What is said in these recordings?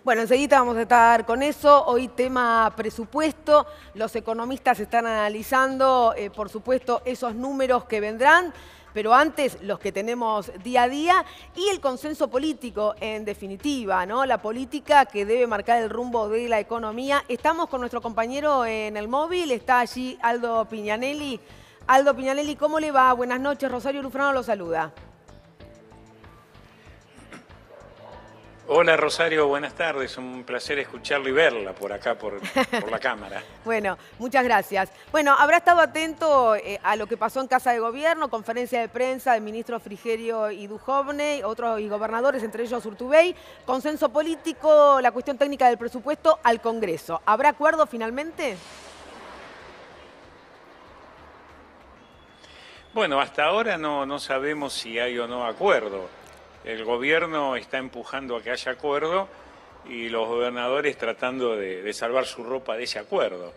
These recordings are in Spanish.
Bueno, enseguida vamos a estar con eso. Hoy tema presupuesto. Los economistas están analizando, por supuesto, esos números que vendrán, pero antes los que tenemos día a día y el consenso político, en definitiva, ¿no? La política que debe marcar el rumbo de la economía. Estamos con nuestro compañero en el móvil, está allí Aldo Pignanelli. Aldo Pignanelli, ¿cómo le va? Buenas noches, Rosario Lufrano lo saluda. Hola Rosario, buenas tardes. Un placer escucharlo y verla por acá, por la cámara. Bueno, muchas gracias. Bueno, habrá estado atento a lo que pasó en Casa de Gobierno, conferencia de prensa del ministro Frigerio y Duhovne, otros gobernadores, entre ellos Urtubey, consenso político, la cuestión técnica del presupuesto al Congreso. ¿Habrá acuerdo finalmente? Bueno, hasta ahora no sabemos si hay o no acuerdo. El gobierno está empujando a que haya acuerdo y los gobernadores tratando de salvar su ropa de ese acuerdo.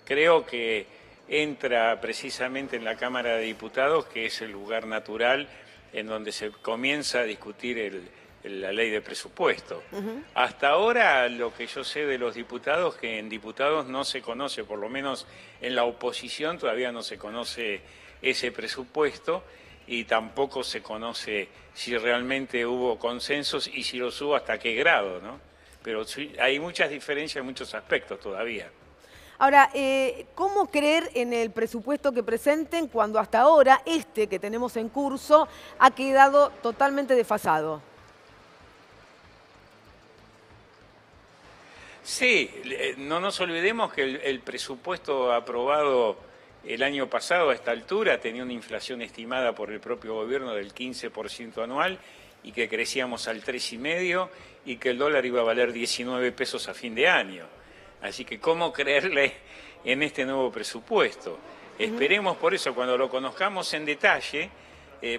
Creo que entra precisamente en la Cámara de Diputados, que es el lugar natural en donde se comienza a discutir la ley de presupuesto. Hasta ahora lo que yo sé de los diputados, que en diputados no se conoce, por lo menos en la oposición todavía no se conoce ese presupuesto, y tampoco se conoce si realmente hubo consensos y si los hubo hasta qué grado, ¿no? Pero sí, hay muchas diferencias en muchos aspectos todavía. Ahora, ¿cómo creer en el presupuesto que presenten cuando hasta ahora este que tenemos en curso ha quedado totalmente desfasado? Sí, no nos olvidemos que el presupuesto aprobado el año pasado a esta altura tenía una inflación estimada por el propio gobierno del 15% anual y que crecíamos al 3,5% y que el dólar iba a valer 19 pesos a fin de año. Así que, ¿cómo creerle en este nuevo presupuesto? Esperemos por eso, cuando lo conozcamos en detalle,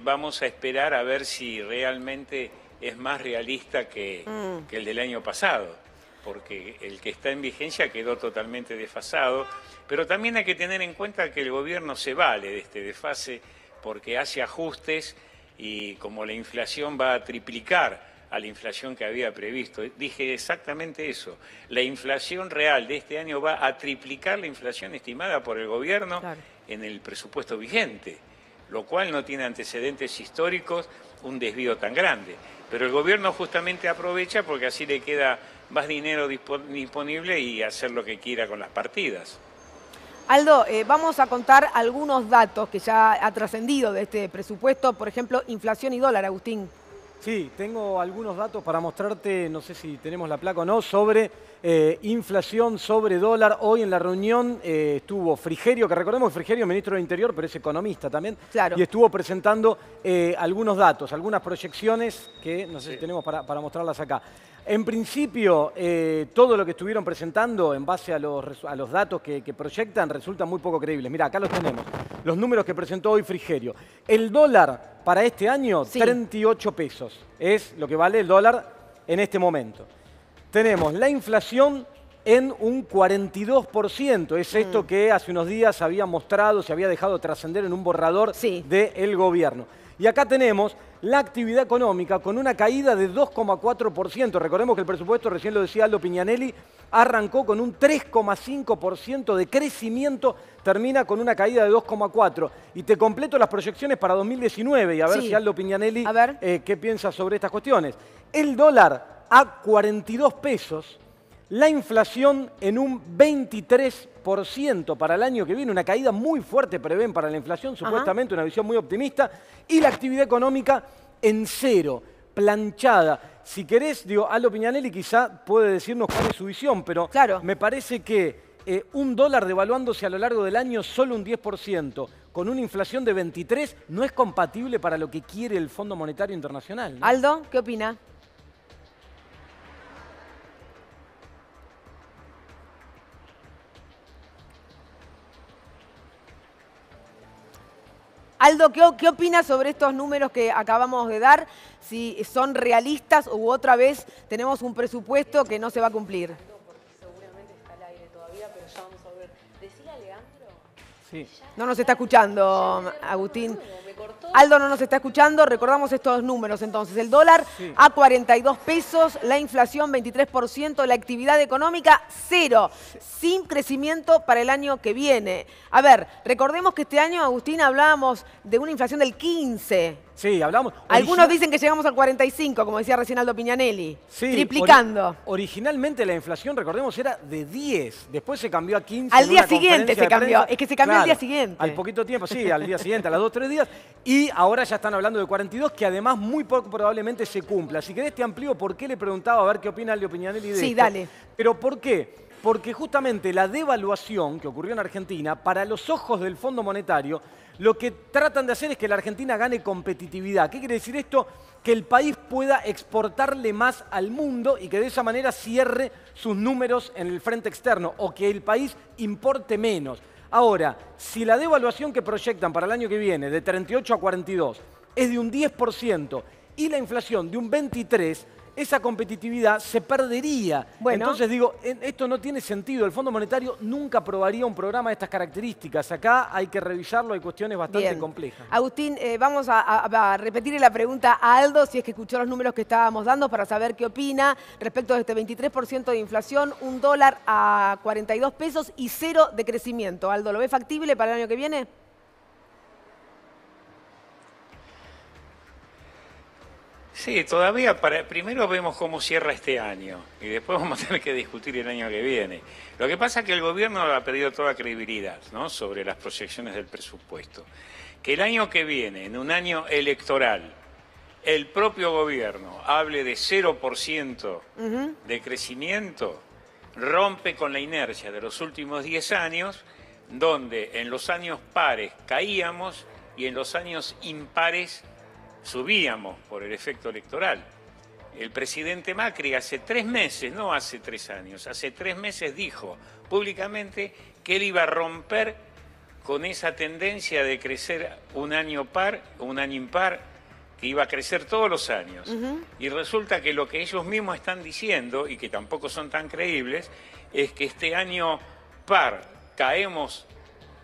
vamos a esperar a ver si realmente es más realista que el del año pasado, porque el que está en vigencia quedó totalmente desfasado, pero también hay que tener en cuenta que el gobierno se vale de este desfase porque hace ajustes y como la inflación va a triplicar a la inflación que había previsto, dije exactamente eso, la inflación real de este año va a triplicar la inflación estimada por el gobierno en el presupuesto vigente, lo cual no tiene antecedentes históricos un desvío tan grande. Pero el gobierno justamente aprovecha porque así le queda más dinero disponible y hacer lo que quiera con las partidas. Aldo, vamos a contar algunos datos que ya ha trascendido de este presupuesto, por ejemplo, inflación y dólar, Agustín. Sí, tengo algunos datos para mostrarte, no sé si tenemos la placa o no, sobre inflación, sobre dólar. Hoy en la reunión estuvo Frigerio, que recordemos que Frigerio es ministro del Interior, pero es economista también. Claro. Y estuvo presentando algunos datos, algunas proyecciones que no sé si tenemos para mostrarlas acá. En principio, todo lo que estuvieron presentando en base a los datos que proyectan resulta muy poco creíbles. Mirá, acá los tenemos, los números que presentó hoy Frigerio. El dólar para este año, 38 pesos, es lo que vale el dólar en este momento. Tenemos la inflación en un 42%, es esto que hace unos días había mostrado, se había dejado trascender en un borrador del gobierno. Y acá tenemos la actividad económica con una caída de 2,4%. Recordemos que el presupuesto, recién lo decía Aldo Pignanelli, arrancó con un 3,5% de crecimiento, termina con una caída de 2,4%. Y te completo las proyecciones para 2019 y a ver si Aldo Pignanelli qué piensa sobre estas cuestiones. El dólar a 42 pesos, la inflación en un 23% para el año que viene, una caída muy fuerte prevén para la inflación, supuestamente una visión muy optimista, y la actividad económica en cero, planchada. Si querés, digo, Aldo Pignanelli quizá puede decirnos cuál es su visión, pero me parece que un dólar devaluándose a lo largo del año solo un 10%, con una inflación de 23%, no es compatible para lo que quiere el Fondo Monetario Internacional, ¿no? Aldo, ¿qué opina? Aldo, ¿qué opinas sobre estos números que acabamos de dar? Si son realistas u otra vez tenemos un presupuesto que no se va a cumplir. Seguramente está al aire todavía, pero ya vamos a ver. Decile a Leandro. No nos está escuchando, Agustín. cortó. Aldo no nos está escuchando, recordamos estos números entonces. El dólar a 42 pesos, la inflación 23%, la actividad económica 0, sin crecimiento para el año que viene. A ver, recordemos que este año, Agustín, hablábamos de una inflación del 15%. Sí, hablamos. Algunos dicen que llegamos al 45, como decía recién Aldo Piñanelli, Sí, triplicando. Originalmente la inflación, recordemos, era de 10. Después se cambió a 15. Al en día una siguiente conferencia se de cambió. prensa. Es que se cambió al Claro, día siguiente. Al poquito tiempo, sí, al día siguiente, a los 2 o 3 días. Y ahora ya están hablando de 42, que además muy poco probablemente se cumpla. Si querés te amplío por qué le preguntaba, a ver qué opina Aldo Piñanelli de Sí, esto. dale. Pero ¿por qué? Porque justamente la devaluación que ocurrió en Argentina, para los ojos del Fondo Monetario, lo que tratan de hacer es que la Argentina gane competitividad. ¿Qué quiere decir esto? Que el país pueda exportarle más al mundo y que de esa manera cierre sus números en el frente externo o que el país importe menos. Ahora, si la devaluación que proyectan para el año que viene de 38 a 42 es de un 10% y la inflación de un 23%, esa competitividad se perdería. Bueno. Entonces digo, esto no tiene sentido. El Fondo Monetario nunca aprobaría un programa de estas características. Acá hay que revisarlo, hay cuestiones bastante Bien. complejas. Agustín, vamos a repetirle la pregunta a Aldo, si es que escuchó los números que estábamos dando, para saber qué opina respecto de este 23% de inflación, un dólar a 42 pesos y 0 de crecimiento. Aldo, ¿lo ve factible para el año que viene? Sí, todavía primero vemos cómo cierra este año y después vamos a tener que discutir el año que viene. Lo que pasa es que el gobierno ha perdido toda credibilidad, ¿no?, sobre las proyecciones del presupuesto. Que el año que viene, en un año electoral, el propio gobierno hable de 0% de crecimiento, rompe con la inercia de los últimos 10 años, donde en los años pares caíamos y en los años impares subíamos por el efecto electoral. El presidente Macri hace 3 meses, no hace 3 años, hace 3 meses dijo públicamente que él iba a romper con esa tendencia de crecer un año par, un año impar, que iba a crecer todos los años. Y resulta que lo que ellos mismos están diciendo, y que tampoco son tan creíbles, es que este año par caemos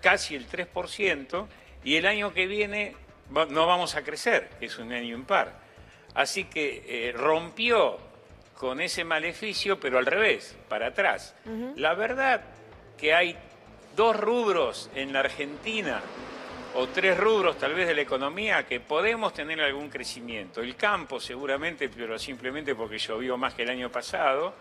casi el 3% y el año que viene no vamos a crecer, que es un año impar. Así que rompió con ese maleficio, pero al revés, para atrás. La verdad que hay 2 rubros en la Argentina, o 3 rubros tal vez de la economía, que podemos tener algún crecimiento. El campo seguramente, pero simplemente porque llovió más que el año pasado.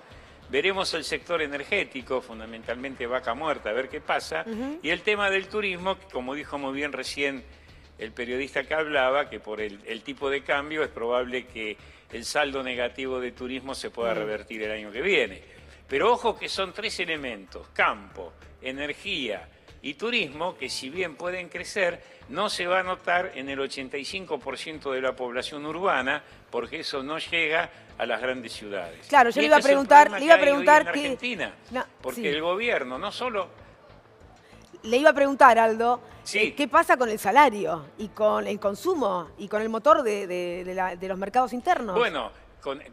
Veremos el sector energético, fundamentalmente vaca muerta, a ver qué pasa. Y el tema del turismo, que como dijo muy bien recién el periodista que hablaba, que por el tipo de cambio es probable que el saldo negativo de turismo se pueda revertir el año que viene. Pero ojo que son 3 elementos, campo, energía y turismo, que si bien pueden crecer, no se va a notar en el 85% de la población urbana, porque eso no llega a las grandes ciudades. Claro, yo Y le iba a este es el preguntar, problema le iba a que hay hoy preguntar en Argentina, porque sí. el gobierno no solo... Le iba a preguntar, Aldo, Sí. ¿qué pasa con el salario y con el consumo y con el motor de los mercados internos? Bueno,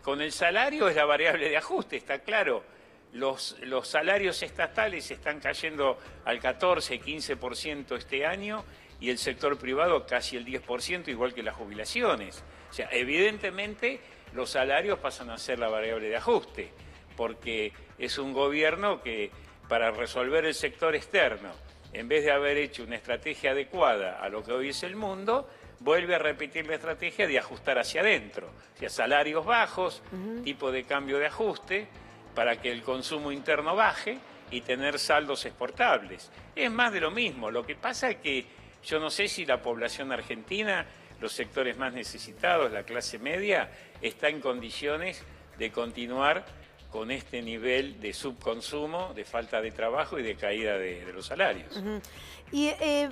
con el salario es la variable de ajuste, está claro. Los salarios estatales están cayendo al 14, 15% este año y el sector privado casi el 10%, igual que las jubilaciones. O sea, evidentemente los salarios pasan a ser la variable de ajuste, porque es un gobierno que para resolver el sector externo, en vez de haber hecho una estrategia adecuada a lo que hoy es el mundo, vuelve a repetir la estrategia de ajustar hacia adentro, o sea, salarios bajos, tipo de cambio de ajuste, para que el consumo interno baje y tener saldos exportables. Es más de lo mismo. Lo que pasa es que yo no sé si la población argentina, los sectores más necesitados, la clase media, está en condiciones de continuar con este nivel de subconsumo, de falta de trabajo y de caída de los salarios. ¿Y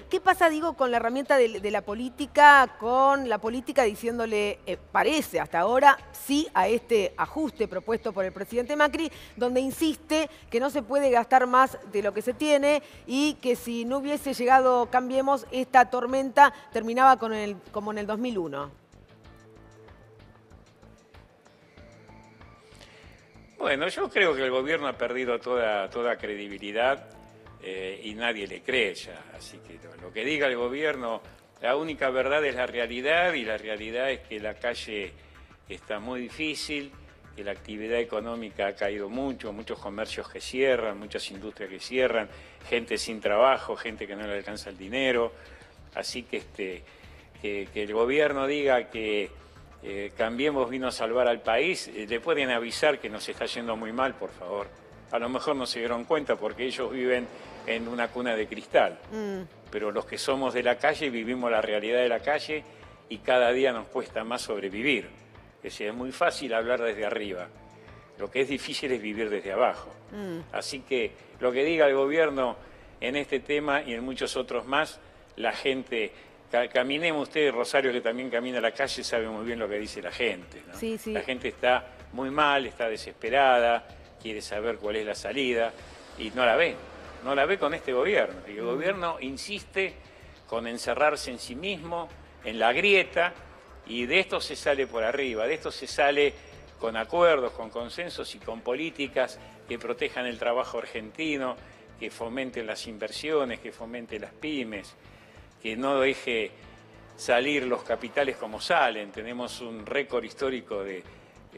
qué pasa, digo, con la herramienta de la política, con la política diciéndole, parece hasta ahora, sí a este ajuste propuesto por el presidente Macri, donde insiste que no se puede gastar más de lo que se tiene y que si no hubiese llegado Cambiemos, esta tormenta terminaba como en el 2001? Bueno, yo creo que el gobierno ha perdido toda credibilidad y nadie le cree ya. Así que lo que diga el gobierno la única verdad es la realidad, y la realidad es que la calle está muy difícil, que la actividad económica ha caído mucho, muchos comercios que cierran, muchas industrias que cierran, gente sin trabajo, gente que no le alcanza el dinero. Así que el gobierno diga que Cambiemos vino a salvar al país, le pueden avisar que nos está yendo muy mal, por favor. A lo mejor no se dieron cuenta porque ellos viven en una cuna de cristal. Pero los que somos de la calle vivimos la realidad de la calle y cada día nos cuesta más sobrevivir. Es decir, es muy fácil hablar desde arriba. Lo que es difícil es vivir desde abajo. Así que lo que diga el gobierno en este tema y en muchos otros más, la gente... Caminemos ustedes, Rosario, que también camina a la calle, sabe muy bien lo que dice la gente, ¿no? Sí, sí. La gente está muy mal, está desesperada, quiere saber cuál es la salida y no la ve. No la ve con este gobierno. Y el gobierno insiste con encerrarse en sí mismo, en la grieta, y de esto se sale por arriba, de esto se sale con acuerdos, con consensos y con políticas que protejan el trabajo argentino, que fomenten las inversiones, que fomenten las pymes, que no deje salir los capitales como salen. Tenemos un récord histórico de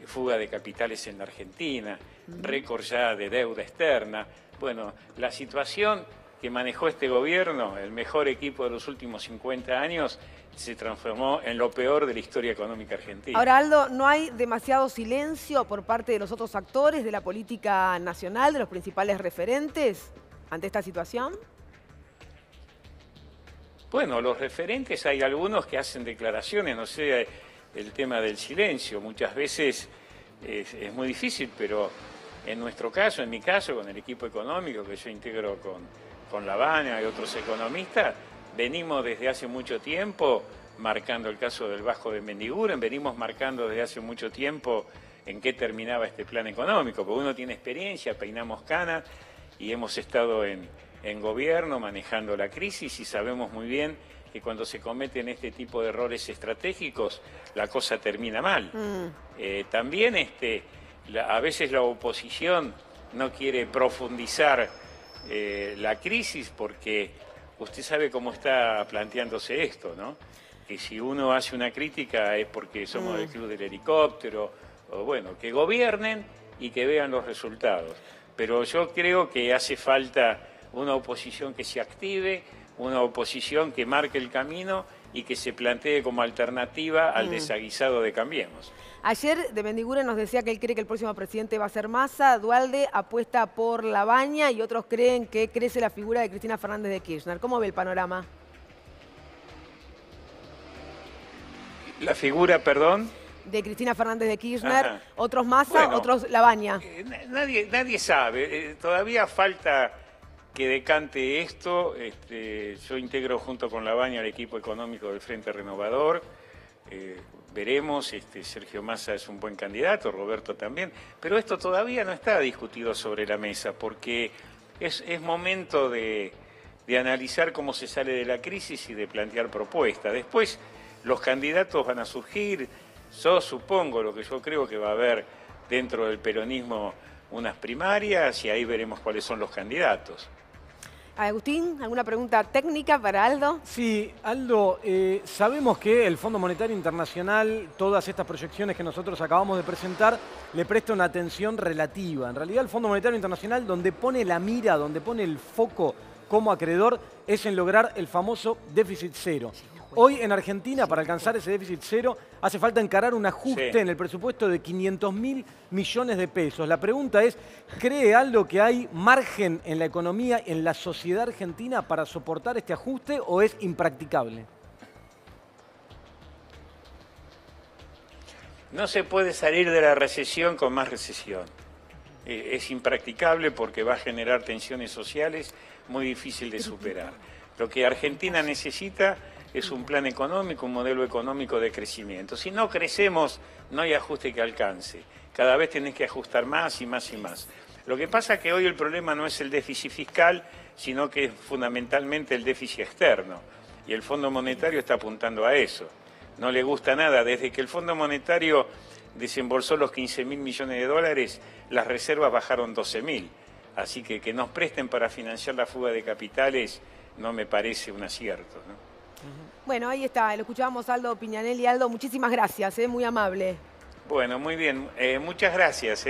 fuga de capitales en la Argentina, récord ya de deuda externa. Bueno, la situación que manejó este gobierno, el mejor equipo de los últimos 50 años, se transformó en lo peor de la historia económica argentina. Ahora, Aldo, ¿no hay demasiado silencio por parte de los otros actores de la política nacional, de los principales referentes ante esta situación? Bueno, los referentes, hay algunos que hacen declaraciones, no sé, el tema del silencio, muchas veces es muy difícil, pero en nuestro caso, en mi caso, con el equipo económico que yo integro con Lavagna y otros economistas, venimos desde hace mucho tiempo marcando el caso del Vasco de Mendiguren, venimos marcando desde hace mucho tiempo en qué terminaba este plan económico, porque uno tiene experiencia, peinamos canas y hemos estado en gobierno manejando la crisis y sabemos muy bien que cuando se cometen este tipo de errores estratégicos la cosa termina mal. También a veces la oposición no quiere profundizar la crisis porque usted sabe cómo está planteándose esto, ¿no? Que si uno hace una crítica es porque somos del club del helicóptero, o bueno, que gobiernen y que vean los resultados. Pero yo creo que hace falta una oposición que se active, una oposición que marque el camino y que se plantee como alternativa al desaguisado de Cambiemos. Ayer de Mendiguren nos decía que él cree que el próximo presidente va a ser Massa, Duhalde apuesta por Lavagna y otros creen que crece la figura de Cristina Fernández de Kirchner. ¿Cómo ve el panorama? La figura, perdón... De Cristina Fernández de Kirchner, Ajá. Otros Massa, Bueno, otros Lavagna. Nadie sabe, todavía falta que decante esto. Yo integro junto con Lavagna el equipo económico del Frente Renovador. Veremos, Sergio Massa es un buen candidato, Roberto también, pero esto todavía no está discutido sobre la mesa porque es momento de analizar cómo se sale de la crisis y de plantear propuestas. Después los candidatos van a surgir. Yo supongo, lo que yo creo, que va a haber dentro del peronismo unas primarias y ahí veremos cuáles son los candidatos. Agustín, ¿alguna pregunta técnica para Aldo? Sí, Aldo, sabemos que el Fondo Monetario Internacional, todas estas proyecciones que nosotros acabamos de presentar, le presta una atención relativa. En realidad el Fondo Monetario Internacional, donde pone la mira, donde pone el foco como acreedor, es en lograr el famoso déficit cero. Hoy en Argentina, para alcanzar ese déficit cero, hace falta encarar un ajuste en el presupuesto de 500.000 millones de pesos. La pregunta es, ¿cree Aldo que hay margen en la economía, en la sociedad argentina para soportar este ajuste o es impracticable? No se puede salir de la recesión con más recesión. Es impracticable porque va a generar tensiones sociales muy difícil de superar. Lo que Argentina necesita es un plan económico, un modelo económico de crecimiento. Si no crecemos, no hay ajuste que alcance. Cada vez tenés que ajustar más y más y más. Lo que pasa es que hoy el problema no es el déficit fiscal, sino que es fundamentalmente el déficit externo. Y el Fondo Monetario está apuntando a eso. No le gusta nada. Desde que el Fondo Monetario desembolsó los 15.000 millones de dólares, las reservas bajaron 12.000. Así que nos presten para financiar la fuga de capitales no me parece un acierto, ¿no? Bueno, ahí está, lo escuchábamos Aldo Piñanelli. Aldo, muchísimas gracias, muy amable. Bueno, muy bien. Muchas gracias.